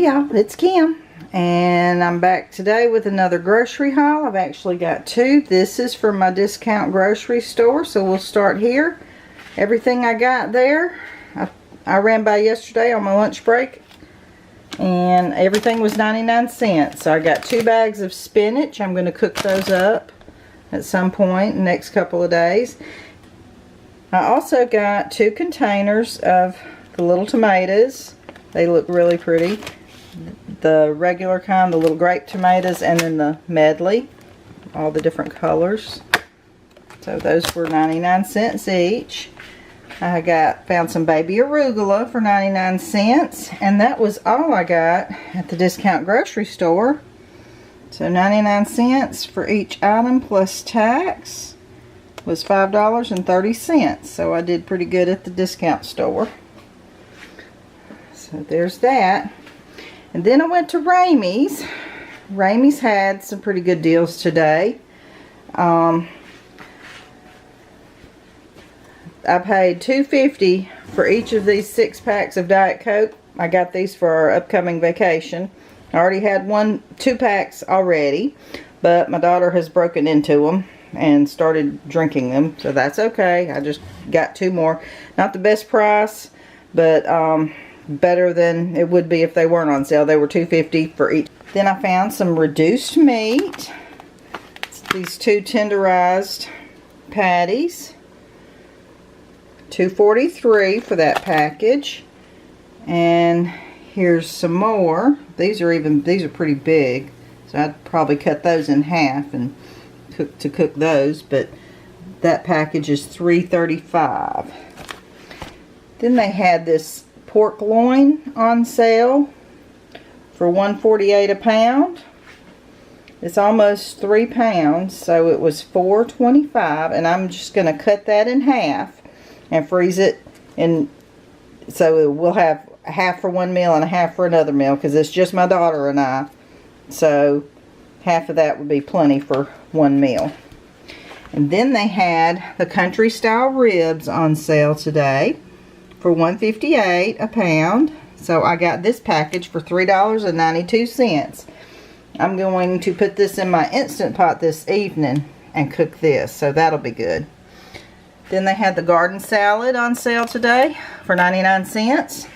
Hey y'all, it's Kim, and I'm back today with another grocery haul. I've actually got two. This is from my discount grocery store, so we'll start here. Everything I got there, I ran by yesterday on my lunch break, and everything was 99 cents. So I got 2 bags of spinach. I'm going to cook those up at some point in the next couple of days. I also got 2 containers of the little tomatoes. They look really pretty. The regular kind, the little grape tomatoes, and then the medley, all the different colors. So those were 99 cents each. I found some baby arugula for 99 cents, and that was all I got at the discount grocery store. So 99 cents for each item plus tax was $5.30. So I did pretty good at the discount store. So there's that. And then I went to Raimis. Raimis had some pretty good deals today. I paid $2.50 for each of these 6 packs of Diet Coke. I got these for our upcoming vacation. I already had 2 packs already, but my daughter has broken into them and started drinking them, so that's okay. I just got 2 more. Not the best price, but better than it would be if they weren't on sale. They were $2.50 for each. Then I found some reduced meat. It's these 2 tenderized patties. $2.43 for that package. And here's some more. These are pretty big, so I'd probably cut those in half and cook those, but that package is $3.35. Then they had this pork loin on sale for $1.48 a pound. It's almost 3 pounds, so it was $4.25, and I'm just going to cut that in half and freeze it, and so we'll have half for one meal and a half for another meal, because it's just my daughter and I, so half of that would be plenty for one meal. And then they had the country style ribs on sale today for $1.58 a pound. So I got this package for $3.92. I'm going to put this in my Instant Pot this evening and cook this, so that'll be good. Then they had the garden salad on sale today for 99 cents.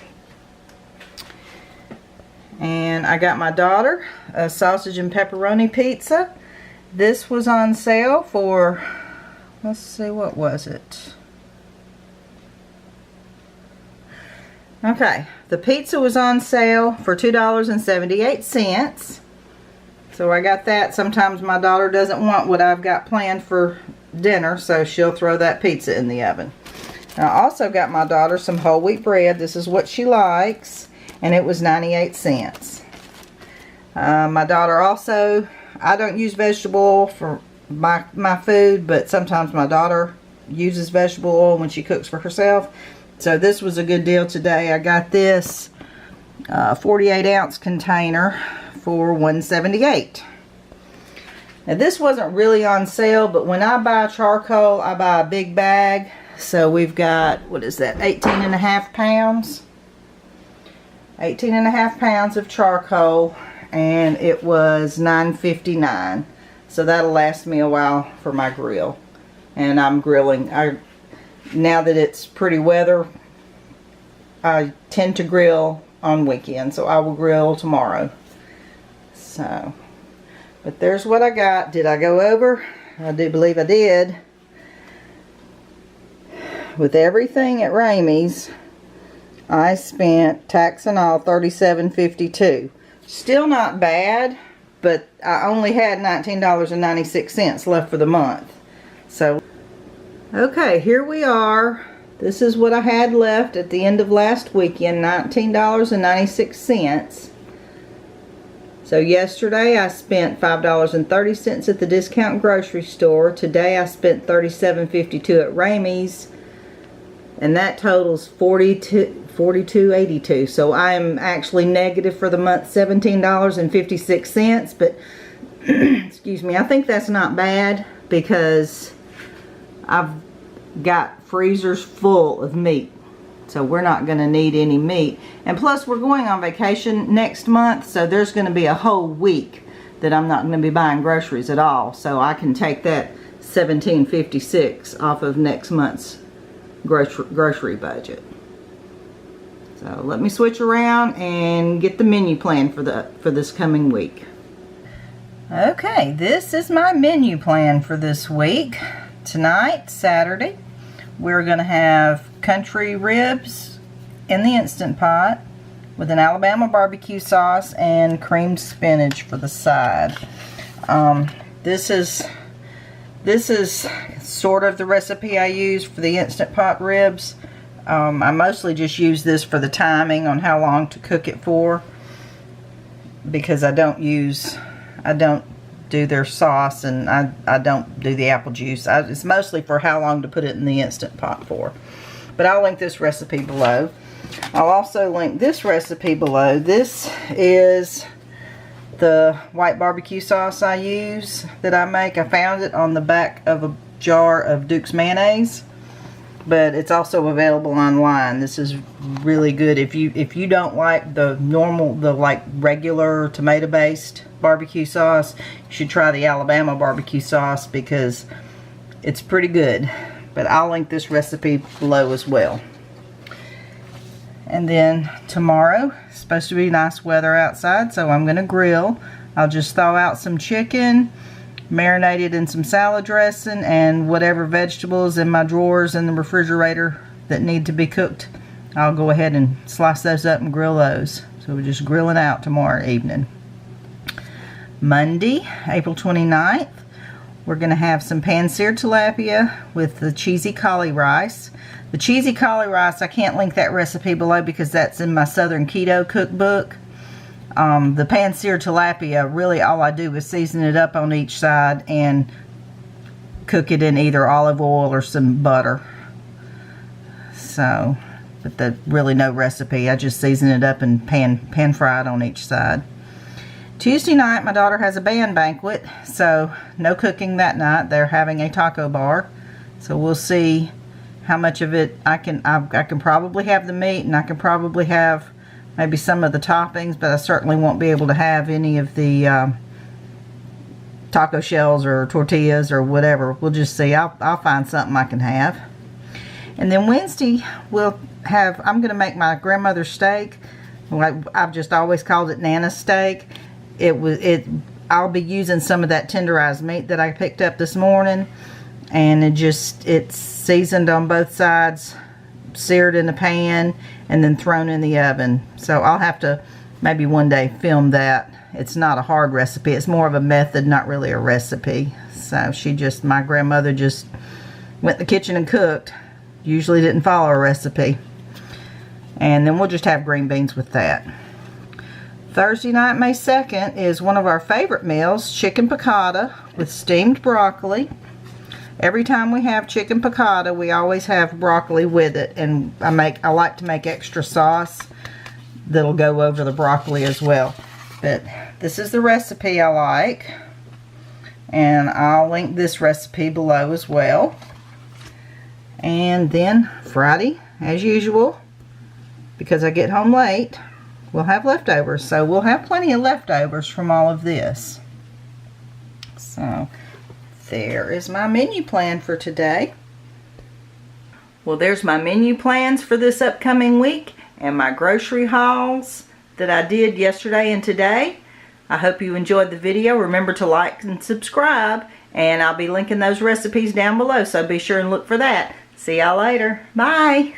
And I got my daughter a sausage and pepperoni pizza. This was on sale for, let's see, what was it? Okay, the pizza was on sale for $2.78. So I got that. Sometimes my daughter doesn't want what I've got planned for dinner, so she'll throw that pizza in the oven. And I also got my daughter some whole wheat bread. This is what she likes, and it was 98 cents. My daughter also, I don't use vegetable oil for my food, but sometimes my daughter uses vegetable oil when she cooks for herself. So this was a good deal today. I got this 48-ounce container for $1.78. Now this wasn't really on sale, but when I buy charcoal, I buy a big bag. So we've got, what is that, 18.5 pounds? 18.5 pounds of charcoal, and it was $9.59. So that'll last me a while for my grill. And I'm grilling. Now that it's pretty weather, I tend to grill on weekends, so I will grill tomorrow. So, but there's what I got. Did I go over? I do believe I did. With everything at Raimis, I spent, tax and all, $37.52. Still not bad, but I only had $19.96 left for the month. So, okay, here we are. This is what I had left at the end of last weekend, $19.96. So yesterday I spent $5.30 at the discount grocery store. Today I spent $37.52 at Raimis, and that totals $42.82. So I'm actually negative for the month, $17.56. But excuse me, I think that's not bad, because I've got freezers full of meat. So we're not going to need any meat. And plus we're going on vacation next month, so there's going to be a whole week that I'm not going to be buying groceries at all. So I can take that $17.56 off of next month's grocery budget. So let me switch around and get the menu plan for this coming week. Okay, this is my menu plan for this week. Tonight, Saturday, we're going to have country ribs in the Instant Pot with an Alabama barbecue sauce and creamed spinach for the side. This is sort of the recipe I use for the Instant Pot ribs. I mostly just use this for the timing on how long to cook it for, because I don't do their sauce, and I don't do the apple juice. It's mostly for how long to put it in the Instant Pot for. But I'll link this recipe below. I'll also link this recipe below. This is the white barbecue sauce I use that I make. I found it on the back of a jar of Duke's mayonnaise, but it's also available online. This is really good if you don't like the regular tomato based barbecue sauce. You should try the Alabama barbecue sauce because it's pretty good. But I'll link this recipe below as well. And then tomorrow, it's supposed to be nice weather outside, so I'm going to grill. I'll just thaw out some chicken, marinate it in some salad dressing, and whatever vegetables in my drawers in the refrigerator that need to be cooked, I'll go ahead and slice those up and grill those. So we're just grilling out tomorrow evening. Monday, April 29th, we're going to have some pan-seared tilapia with the cheesy cauli rice. The cheesy cauli rice, I can't link that recipe below because that's in my Southern Keto cookbook. The pan-seared tilapia, really all I do is season it up on each side and cook it in either olive oil or some butter. So, but that's really no recipe. I just season it up and pan fry it on each side. Tuesday night, my daughter has a band banquet, so no cooking that night. They're having a taco bar, so we'll see how much of it I can probably have the meat, and I can probably have maybe some of the toppings, but I certainly won't be able to have any of the taco shells or tortillas or whatever. We'll just see. I'll find something I can have. And then Wednesday I'm going to make my grandmother's steak. I've just always called it Nana's steak. I'll be using some of that tenderized meat that I picked up this morning, and it's seasoned on both sides, seared in the pan, and then thrown in the oven. So I'll have to maybe one day film that. It's not a hard recipe. It's more of a method, not really a recipe. So my grandmother just went in the kitchen and cooked. Usually didn't follow a recipe. And then we'll just have green beans with that. Thursday night, May 2nd, is one of our favorite meals, chicken piccata with steamed broccoli. Every time we have chicken piccata, we always have broccoli with it, and I like to make extra sauce that'll go over the broccoli as well. But this is the recipe I like, and I'll link this recipe below as well. And then Friday, as usual, because I get home late, we'll have leftovers. So we'll have plenty of leftovers from all of this. So there is my menu plan for today. Well, there's my menu plans for this upcoming week and my grocery hauls that I did yesterday and today. I hope you enjoyed the video. Remember to like and subscribe, and I'll be linking those recipes down below, so be sure and look for that. See y'all later. Bye.